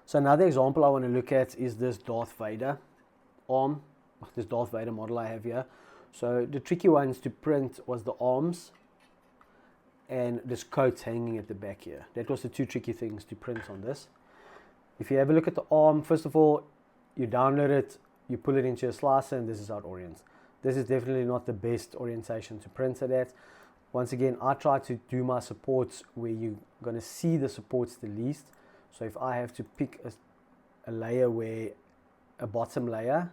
So another example I want to look at is this Darth Vader arm, this Darth Vader model I have here. So the tricky ones to print was the arms and this coat hanging at the back here. That was the two tricky things to print on this. If you have a look at the arm, first of all, you download it, you pull it into a slicer, and this is how it orients. This is definitely not the best orientation to print it at. Once again, I try to do my supports where you're going to see the supports the least. So if I have to pick a layer where a bottom layer,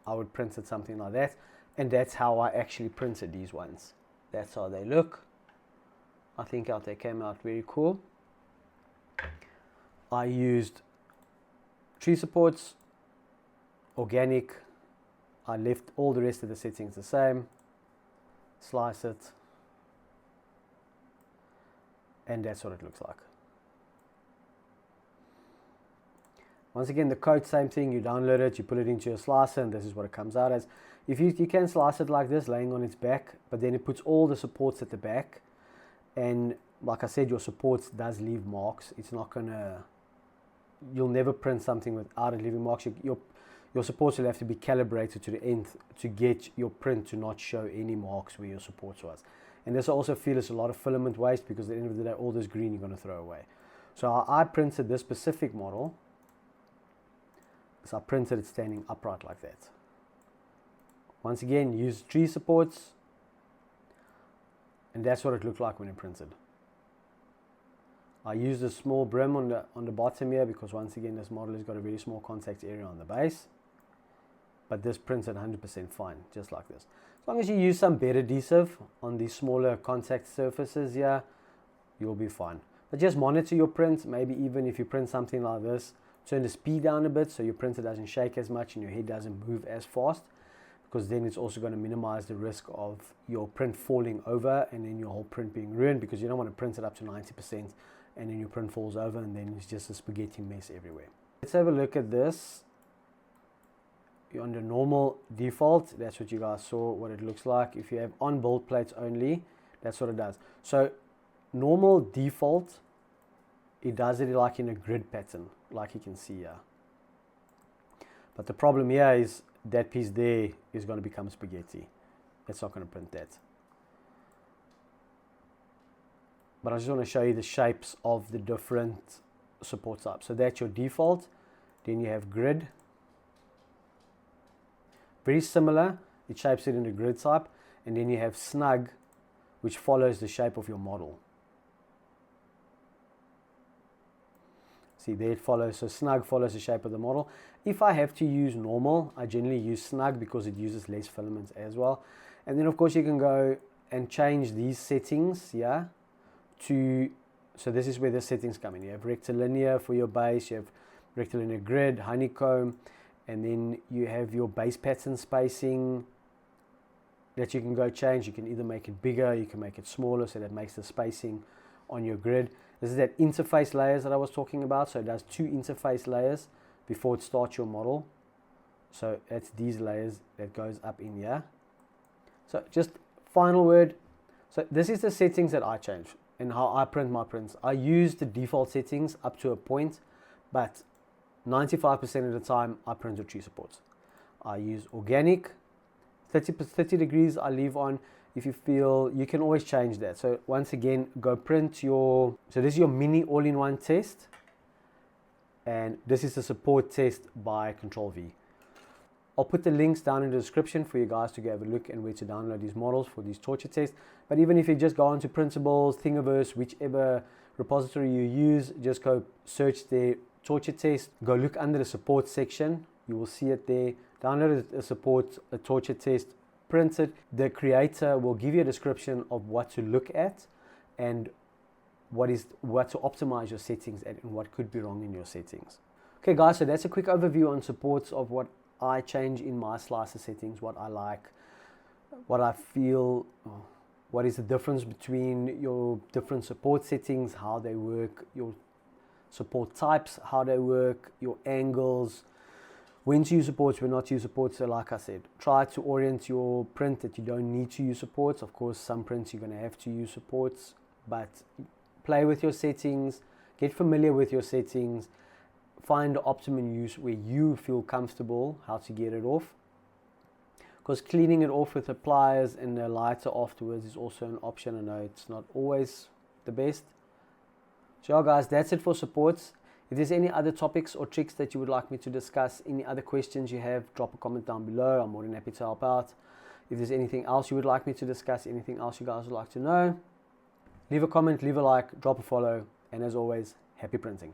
I would print it something like that. And that's how I actually printed these ones. That's how they look. I think they came out very cool. I used tree supports, organic. I left all the rest of the settings the same. Slice it. And that's what it looks like. Once again, the code, same thing. You download it, you put it into your slicer, and this is what it comes out as. If you can slice it like this, laying on its back, but then it puts all the supports at the back. And like I said, your supports does leave marks. It's not gonna, you'll never print something without it leaving marks. Your supports will have to be calibrated to the nth to get your print to not show any marks where your supports was. And this I also feel is a lot of filament waste, because at the end of the day, all this green you're gonna throw away. So I printed this specific model. So I printed it standing upright like that. Once again, use tree supports. And that's what it looked like when it printed. I used a small brim on the bottom here, because once again, this model has got a very small contact area on the base. But this printed 100% fine, just like this. As long as you use some bed adhesive on these smaller contact surfaces here, you'll be fine. But just monitor your print. Maybe even if you print something like this, turn the speed down a bit so your printer doesn't shake as much and your head doesn't move as fast, because then it's also going to minimize the risk of your print falling over and then your whole print being ruined, because you don't want to print it up to 90% and then your print falls over and then it's just a spaghetti mess everywhere. Let's have a look at this. You're under normal default. That's what you guys saw, what it looks like. If you have on build plates only, that's what it does. So normal default, it does it like in a grid pattern, like you can see here. But the problem here is that piece there is going to become spaghetti. It's not going to print that. But I just want to show you the shapes of the different support types. So that's your default. Then you have grid. Very similar. It shapes it in a grid type. And then you have snug, which follows the shape of your model. See, there it follows. So snug follows the shape of the model. If I have to use normal, I generally use snug because it uses less filaments as well. And then of course you can go and change these settings here to, so this is where the settings come in. You have rectilinear for your base, you have rectilinear grid, honeycomb, and then you have your base pattern spacing that you can go change. You can either make it bigger, you can make it smaller, so that makes the spacing on your grid. This is that interface layers that I was talking about. So it does 2 interface layers before it starts your model. So that's these layers that goes up in here. So just final word. So this is the settings that I change and how I print my prints. I use the default settings up to a point, but 95% of the time I print with tree supports. I use organic, 30 degrees I leave on. If you feel, you can always change that. So once again, go print your, so this is your mini all-in-one test. And this is the support test by Control V. I'll put the links down in the description for you guys to go have a look and where to download these models for these torture tests. But even if you just go onto Printables, Thingiverse, whichever repository you use, just go search the torture test. Go look under the support section. You will see it there. Download a support, a torture test, print it. The creator will give you a description of what to look at and what to optimize your settings and what could be wrong in your settings. Okay guys, so that's a quick overview on supports of what I change in my slicer settings, what I like, what I feel, what is the difference between your different support settings, how they work, your support types, how they work, your angles, when to use supports, when not to use supports. So like I said, try to orient your print that you don't need to use supports. Of course, some prints you're going to have to use supports, but play with your settings, get familiar with your settings, find the optimum use where you feel comfortable how to get it off, because cleaning it off with the pliers and the lighter afterwards is also an option. I know it's not always the best. So yeah guys, that's it for supports. If there's any other topics or tricks that you would like me to discuss, any other questions you have, drop a comment down below. I'm more than happy to help out. If there's anything else you would like me to discuss, anything else you guys would like to know, leave a comment, leave a like, drop a follow, and as always, happy printing.